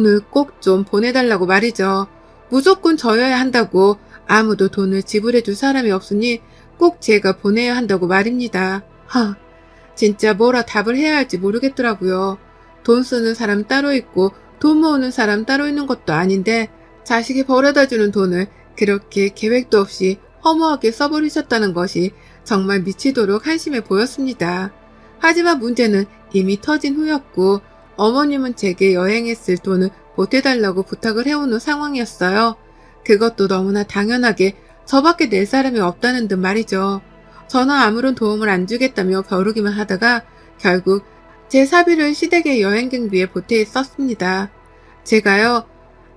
돈을 꼭 좀 보내달라고 말이죠. 무조건 저여야 한다고 아무도 돈을 지불해줄 사람이 없으니 꼭 제가 보내야 한다고 말입니다. 진짜 뭐라 답을 해야 할지 모르겠더라고요. 돈 쓰는 사람 따로 있고 돈 모으는 사람 따로 있는 것도 아닌데 자식이 벌어다주는 돈을 그렇게 계획도 없이 허무하게 써버리셨다는 것이 정말 미치도록 한심해 보였습니다. 하지만 문제는 이미 터진 후였고 어머님은 제게 여행에 쓸 돈을 보태달라고 부탁을 해오는 상황이었어요. 그것도 너무나 당연하게 저밖에 낼 사람이 없다는 듯 말이죠. 저는 아무런 도움을 안 주겠다며 벼르기만 하다가 결국 제 사비를 시댁의 여행 경비에 보태 썼습니다. 제가요,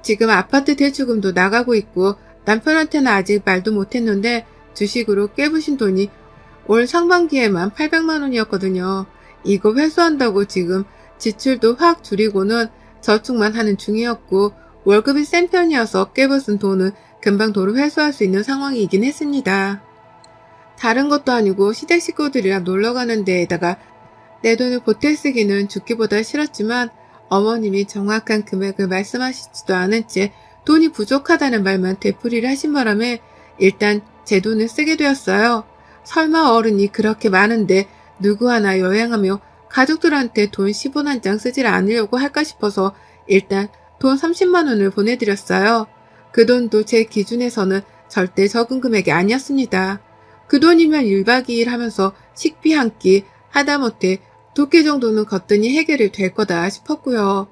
지금 아파트 대출금도 나가고 있고 남편한테는 아직 말도 못했는데 주식으로 꿰부신 돈이 올 상반기에만 800만 원이었거든요. 이거 회수한다고 지금 지출도 확 줄이고는 저축만 하는 중이었고 월급이 센 편이어서 꿰부순 돈은 금방 도로 회수할 수 있는 상황이긴 했습니다. 다른 것도 아니고 시댁 식구들이랑 놀러가는 데에다가 내 돈을 보태 쓰기는 죽기보다 싫었지만 어머님이 정확한 금액을 말씀하시지도 않은 채 돈이 부족하다는 말만 되풀이를 하신 바람에 일단 제 돈을 쓰게 되었어요. 설마 어른이 그렇게 많은데 누구 하나 여행하며 가족들한테 돈 10원 한 장 쓰질 않으려고 할까 싶어서 일단 돈 30만 원을 보내드렸어요. 그 돈도 제 기준에서는 절대 적은 금액이 아니었습니다. 그 돈이면 1박 2일 하면서 식비 한 끼 하다못해 2끼 정도는 거뜬히 해결이 될 거다 싶었고요.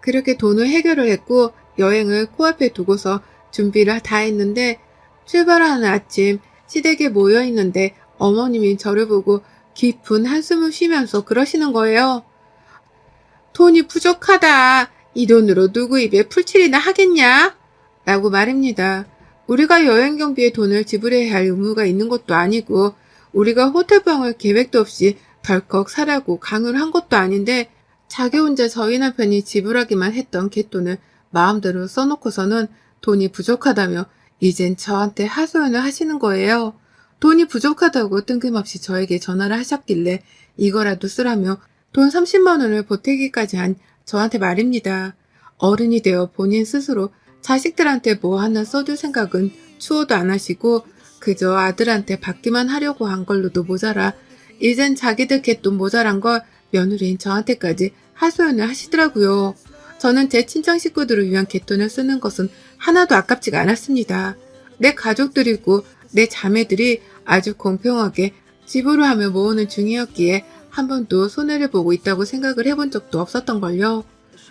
그렇게 돈을 해결을 했고 여행을 코앞에 두고서 준비를 다 했는데 출발하는 아침 시댁에 모여 있는데 어머님이 저를 보고 깊은 한숨을 쉬면서 그러시는 거예요. 돈이 부족하다. 이 돈으로 누구 입에 풀칠이나 하겠냐? 라고 말입니다. 우리가 여행 경비에 돈을 지불해야 할 의무가 있는 것도 아니고 우리가 호텔방을 계획도 없이 덜컥 사라고 강요를 한 것도 아닌데 자기 혼자 저희 남편이 지불하기만 했던 갯돈을 마음대로 써놓고서는 돈이 부족하다며 이젠 저한테 하소연을 하시는 거예요. 돈이 부족하다고 뜬금없이 저에게 전화를 하셨길래 이거라도 쓰라며 돈 30만 원을 보태기까지 한 저한테 말입니다. 어른이 되어 본인 스스로 자식들한테 뭐 하나 써줄 생각은 추호도 안 하시고 그저 아들한테 받기만 하려고 한 걸로도 모자라 이젠 자기들 갯돈 모자란 걸 며느리인 저한테까지 하소연을 하시더라고요. 저는 제 친정 식구들을 위한 갯돈을 쓰는 것은 하나도 아깝지가 않았습니다. 내 가족들이고 내 자매들이 아주 공평하게 지불을 하며 모으는 중이었기에 한 번도 손해를 보고 있다고 생각을 해본 적도 없었던걸요.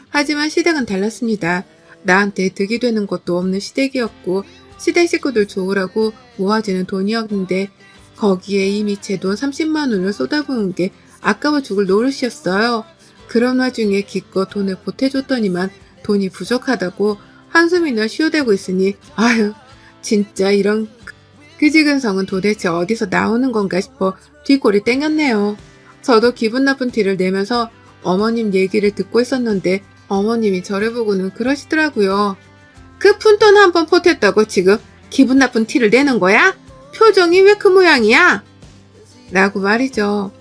하지만 시댁은 달랐습니다. 나한테 득이 되는 것도 없는 시댁이었고 시댁 식구들 좋으라고 모아지는 돈이었는데 거기에 이미 제 돈 30만 원을 쏟아부은 게 아까워 죽을 노릇이었어요. 그런 와중에 기껏 돈을 보태줬더니만 돈이 부족하다고 한숨이나 쉬어대고 있으니 아유 진짜 이런 그지근성은 도대체 어디서 나오는 건가 싶어 뒷골이 땡겼네요. 저도 기분 나쁜 티를 내면서 어머님 얘기를 듣고 있었는데 어머님이 저를 보고는 그러시더라고요. 그 푼돈 한 번 보탰다고 지금 기분 나쁜 티를 내는 거야? 표정이 왜 그 모양이야? 라고 말이죠.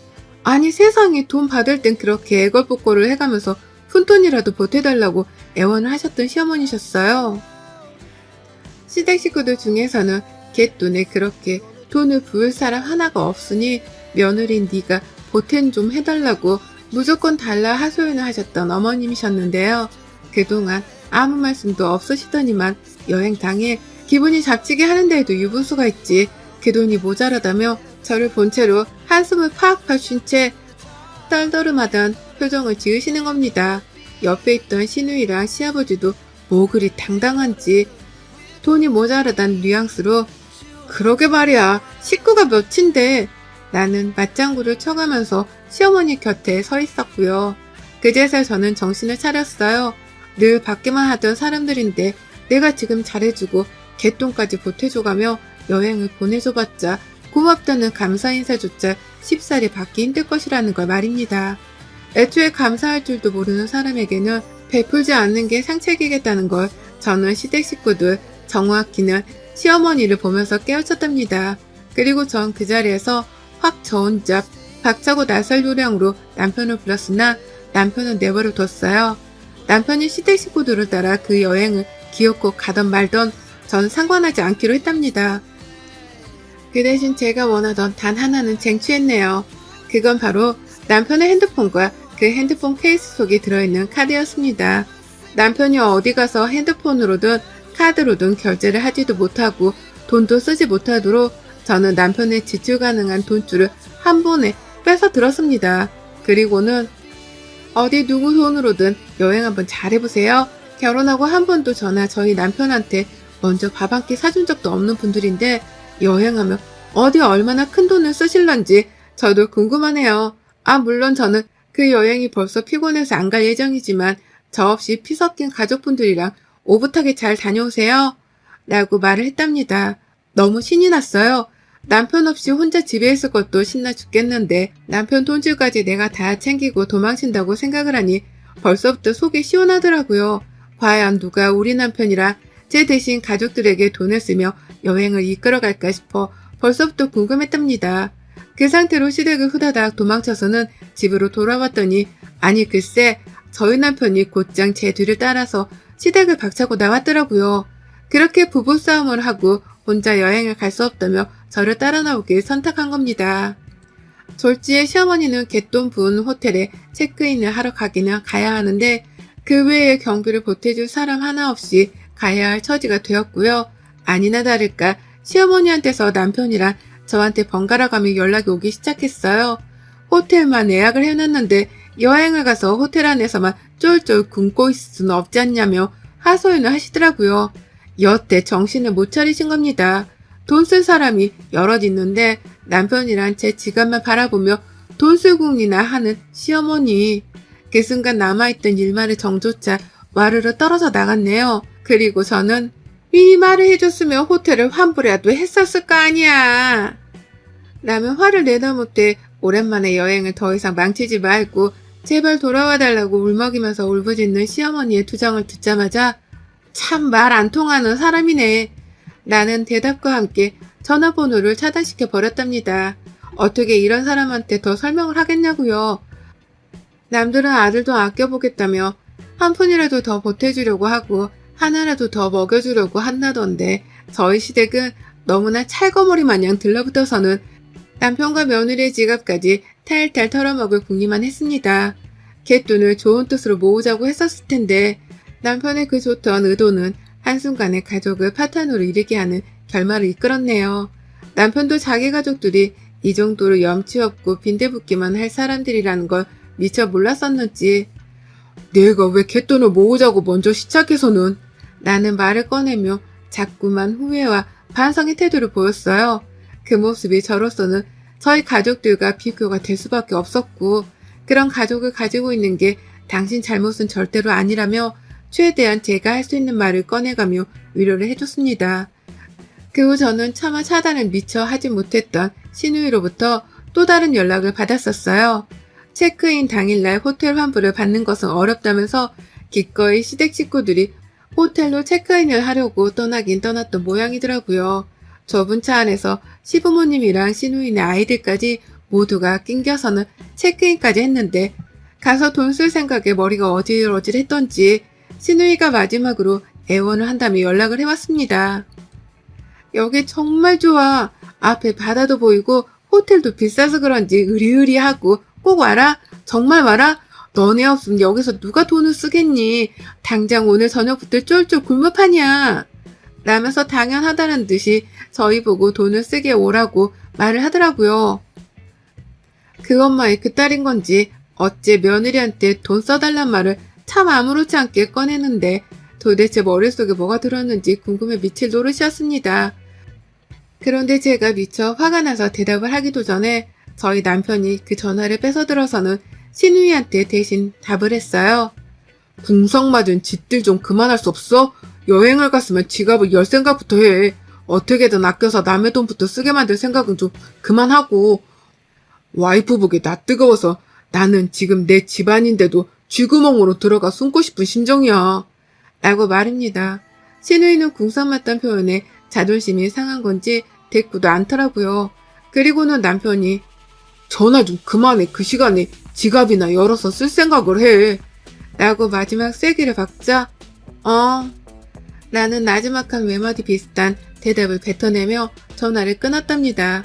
아니 세상에 돈 받을 땐 그렇게 애걸복걸을 해가면서 푼돈이라도 보태달라고 애원을 하셨던 시어머니셨어요. 시댁 식구들 중에서는 갯돈에 그렇게 돈을 부을 사람 하나가 없으니 며느린 네가 보탬 좀 해달라고 무조건 달라 하소연을 하셨던 어머님이셨는데요. 그동안 아무 말씀도 없으시더니만 여행 당일 기분이 잡치게 하는 데에도 유분수가 있지 그 돈이 모자라다며 저를 본 채로 한숨을 팍팍 쉰 채 떨떠름하던 표정을 지으시는 겁니다. 옆에 있던 시누이랑 시아버지도 뭐 그리 당당한지 돈이 모자라단 뉘앙스로 그러게 말이야 식구가 몇인데 나는 맞장구를 쳐가면서 시어머니 곁에 서 있었고요. 그제서야 저는 정신을 차렸어요. 늘 받기만 하던 사람들인데 내가 지금 잘해주고 갯돈까지 보태줘가며 여행을 보내줘봤자 고맙다는 감사 인사조차 쉽사리 받기 힘들 것이라는 걸 말입니다. 애초에 감사할 줄도 모르는 사람에게는 베풀지 않는 게 상책이겠다는 걸 저는 시댁 식구들 정확히는 시어머니를 보면서 깨우쳤답니다. 그리고 전 그 자리에서 확 저 혼자 박차고 나설 요량으로 남편을 불렀으나 남편은 내버려 뒀어요. 남편이 시댁 식구들을 따라 그 여행을 기어코 가던 말던 전 상관하지 않기로 했답니다. 그 대신 제가 원하던 단 하나는 쟁취했네요. 그건 바로 남편의 핸드폰과 그 핸드폰 케이스 속에 들어있는 카드였습니다. 남편이 어디 가서 핸드폰으로든 카드로든 결제를 하지도 못하고 돈도 쓰지 못하도록 저는 남편의 지출 가능한 돈줄을 한 번에 빼서 들었습니다. 그리고는 어디 누구 돈으로든 여행 한번 잘해보세요. 결혼하고 한 번도 저나 저희 남편한테 먼저 밥 한 끼 사준 적도 없는 분들인데 여행하면 어디 얼마나 큰 돈을 쓰실런지 저도 궁금하네요. 물론 저는 그 여행이 벌써 피곤해서 안 갈 예정이지만 저 없이 피 섞인 가족분들이랑 오붓하게 잘 다녀오세요. 라고 말을 했답니다. 너무 신이 났어요. 남편 없이 혼자 집에 있을 것도 신나 죽겠는데 남편 돈줄까지 내가 다 챙기고 도망친다고 생각을 하니 벌써부터 속이 시원하더라고요. 과연 누가 우리 남편이랑 제 대신 가족들에게 돈을 쓰며 여행을 이끌어갈까 싶어 벌써부터 궁금했답니다. 그 상태로 시댁을 후다닥 도망쳐서는 집으로 돌아왔더니 아니 글쎄 저희 남편이 곧장 제 뒤를 따라서 시댁을 박차고 나왔더라고요. 그렇게 부부싸움을 하고 혼자 여행을 갈 수 없다며 저를 따라 나오길 선택한 겁니다. 졸지에 시어머니는 갯돈 부은 호텔에 체크인을 하러 가기는 가야 하는데 그 외에 경비를 보태줄 사람 하나 없이 가야 할 처지가 되었고요. 아니나 다를까 시어머니한테서 남편이랑 저한테 번갈아 가며 연락이 오기 시작했어요. 호텔만 예약을 해놨는데 여행을 가서 호텔 안에서만 쫄쫄 굶고 있을 수는 없지 않냐며 하소연을 하시더라고요. 여태 정신을 못 차리신 겁니다. 돈 쓸 사람이 여럿 있는데 남편이랑 제 지갑만 바라보며 돈술궁리나 하는 시어머니. 그 순간 남아있던 일만의 정조차 와르르 떨어져 나갔네요. 그리고 저는 미리 말을 해줬으면 호텔을 환불이라도 했었을 거 아니야. 라면 화를 내다 못해 오랜만에 여행을 더 이상 망치지 말고 제발 돌아와 달라고 울먹이면서 울부짖는 시어머니의 투정을 듣자마자 참 말 안 통하는 사람이네. 나는 대답과 함께 전화번호를 차단시켜 버렸답니다. 어떻게 이런 사람한테 더 설명을 하겠냐고요. 남들은 아들도 아껴보겠다며 한 푼이라도 더 보태주려고 하고 하나라도 더 먹여주려고 한다던데 저희 시댁은 너무나 찰거머리 마냥 들러붙어서는 남편과 며느리의 지갑까지 탈탈 털어먹을 궁리만 했습니다. 갯돈을 좋은 뜻으로 모으자고 했었을 텐데 남편의 그 좋던 의도는 한순간에 가족을 파탄으로 일으게 하는 결말을 이끌었네요. 남편도 자기 가족들이 이 정도로 염치 없고 빈대붙기만 할 사람들이라는 걸 미처 몰랐었는지 내가 왜 갯돈을 모으자고 먼저 시작해서는 라는 말을 꺼내며 자꾸만 후회와 반성의 태도를 보였어요. 그 모습이 저로서는 저희 가족들과 비교가 될 수밖에 없었고 그런 가족을 가지고 있는 게 당신 잘못은 절대로 아니라며 최대한 제가 할 수 있는 말을 꺼내가며 위로를 해줬습니다. 그 후 저는 차마 차단을 미처 하지 못했던 신우이로부터 또 다른 연락을 받았었어요. 체크인 당일날 호텔 환불을 받는 것은 어렵다면서 기꺼이 시댁 식구들이 호텔로 체크인을 하려고 떠나긴 떠났던 모양이더라고요. 좁은 차 안에서 시부모님이랑 시누이네 아이들까지 모두가 낑겨서는 체크인까지 했는데 가서 돈 쓸 생각에 머리가 어질어질했던지 시누이가 마지막으로 애원을 한다며 연락을 해왔습니다. 여기 정말 좋아. 앞에 바다도 보이고 호텔도 비싸서 그런지 으리으리하고 꼭 와라. 정말 와라. 너네 없으면 여기서 누가 돈을 쓰겠니. 당장 오늘 저녁부터 쫄쫄 굶을 판이야. 라면서 당연하다는 듯이 저희 보고 돈을 쓰게 오라고 말을 하더라고요. 그 엄마의 그 딸인 건지 어째 며느리한테 돈 써달란 말을 참 아무렇지 않게 꺼내는데 도대체 머릿속에 뭐가 들었는지 궁금해 미칠 노릇이었습니다. 그런데 제가 미처 화가 나서 대답을 하기도 전에 저희 남편이 그 전화를 뺏어들어서는 신우이한테 대신 답을 했어요. 궁성맞은 짓들 좀 그만할 수 없어? 여행을 갔으면 지갑을 열 생각부터 해. 어떻게든 아껴서 남의 돈부터 쓰게 만들 생각은 좀 그만하고. 와이프 보기 나 뜨거워서 나는 지금 내 집안인데도 쥐구멍으로 들어가 숨고 싶은 심정이야. 라고 말입니다. 신우이는 궁성맞다는 표현에 자존심이 상한 건지 대꾸도 않더라고요. 그리고는 남편이 전화 좀 그만해. 그 시간에 지갑이나 열어서 쓸 생각을 해. 라고 마지막 쐐기를 박자 라는 나지막한 외마디 비슷한 대답을 뱉어내며 전화를 끊었답니다.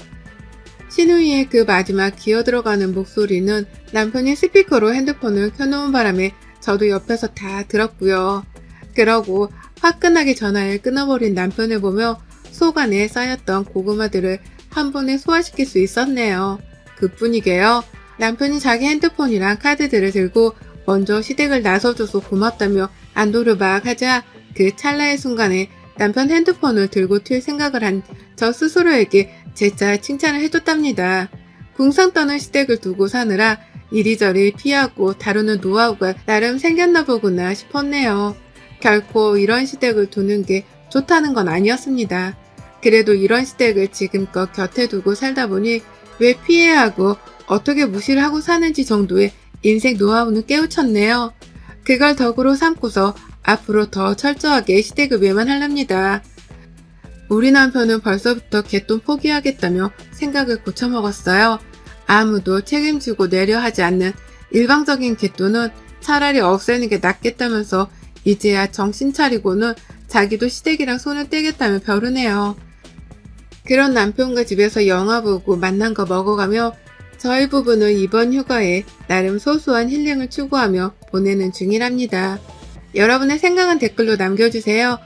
신우이의 그 마지막 기어들어가는 목소리는 남편이 스피커로 핸드폰을 켜놓은 바람에 저도 옆에서 다 들었고요. 그러고 화끈하게 전화를 끊어버린 남편을 보며 속 안에 쌓였던 고구마들을 한 번에 소화시킬 수 있었네요. 그뿐이게요. 남편이 자기 핸드폰이랑 카드들을 들고 먼저 시댁을 나서줘서 고맙다며 안도를 막 하자 그 찰나의 순간에 남편 핸드폰을 들고 튈 생각을 한 저 스스로에게 재차 칭찬을 해줬답니다. 궁상 떠는 시댁을 두고 사느라 이리저리 피하고 다루는 노하우가 나름 생겼나 보구나 싶었네요. 결코 이런 시댁을 두는 게 좋다는 건 아니었습니다. 그래도 이런 시댁을 지금껏 곁에 두고 살다 보니 왜 피해야 하고 어떻게 무시를 하고 사는지 정도의 인생 노하우는 깨우쳤네요. 그걸 덕으로 삼고서 앞으로 더 철저하게 시댁을 외면하렵니다. 우리 남편은 벌써부터 개돈 포기하겠다며 생각을 고쳐먹었어요. 아무도 책임지고 내려하지 않는 일방적인 개돈은 차라리 없애는 게 낫겠다면서 이제야 정신 차리고는 자기도 시댁이랑 손을 떼겠다며 벼르네요. 그런 남편과 집에서 영화 보고 맛난 거 먹어가며 저희 부부는 이번 휴가에 나름 소소한 힐링을 추구하며 보내는 중이랍니다. 여러분의 생각은 댓글로 남겨주세요.